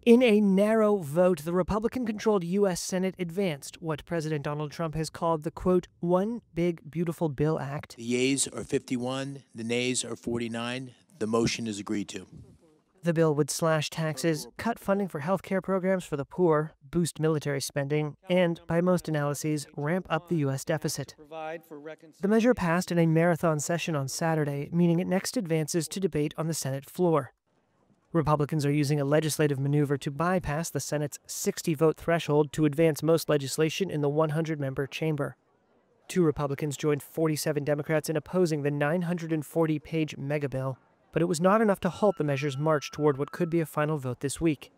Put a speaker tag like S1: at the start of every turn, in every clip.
S1: In a narrow vote, the Republican-controlled U.S. Senate advanced what President Donald Trump has called the, quote, One Big Beautiful Bill Act.
S2: The yeas are 51, the nays are 49. The motion is agreed to.
S1: The bill would slash taxes, cut funding for health care programs for the poor, boost military spending, and, by most analyses, ramp up the U.S. deficit. The measure passed in a marathon session on Saturday, meaning it next advances to debate on the Senate floor. Republicans are using a legislative maneuver to bypass the Senate's 60-vote threshold to advance most legislation in the 100-member chamber. 2 Republicans joined 47 Democrats in opposing the 940-page megabill, but it was not enough to halt the measure's march toward what could be a final vote this week.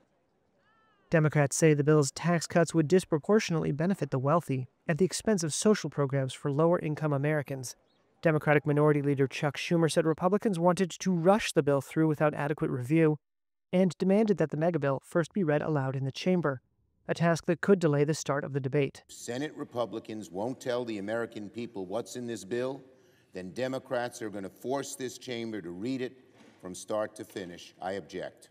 S1: Democrats say the bill's tax cuts would disproportionately benefit the wealthy at the expense of social programs for lower-income Americans. Democratic Minority Leader Chuck Schumer said Republicans wanted to rush the bill through without adequate review and demanded that the megabill first be read aloud in the chamber, a task that could delay the start of the debate.
S3: Senate Republicans won't tell the American people what's in this bill, then Democrats are going to force this chamber to read it from start to finish. I object.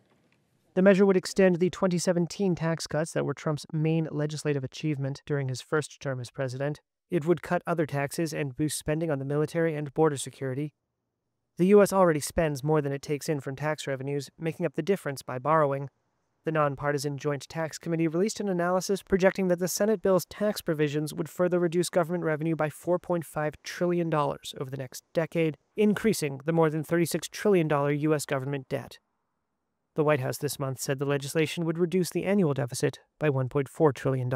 S1: The measure would extend the 2017 tax cuts that were Trump's main legislative achievement during his first term as president. It would cut other taxes and boost spending on the military and border security. The U.S. already spends more than it takes in from tax revenues, making up the difference by borrowing. The nonpartisan Joint Tax Committee released an analysis projecting that the Senate bill's tax provisions would further reduce government revenue by $4.5 trillion over the next decade, increasing the more than $36 trillion U.S. government debt. The White House this month said the legislation would reduce the annual deficit by $1.4 trillion.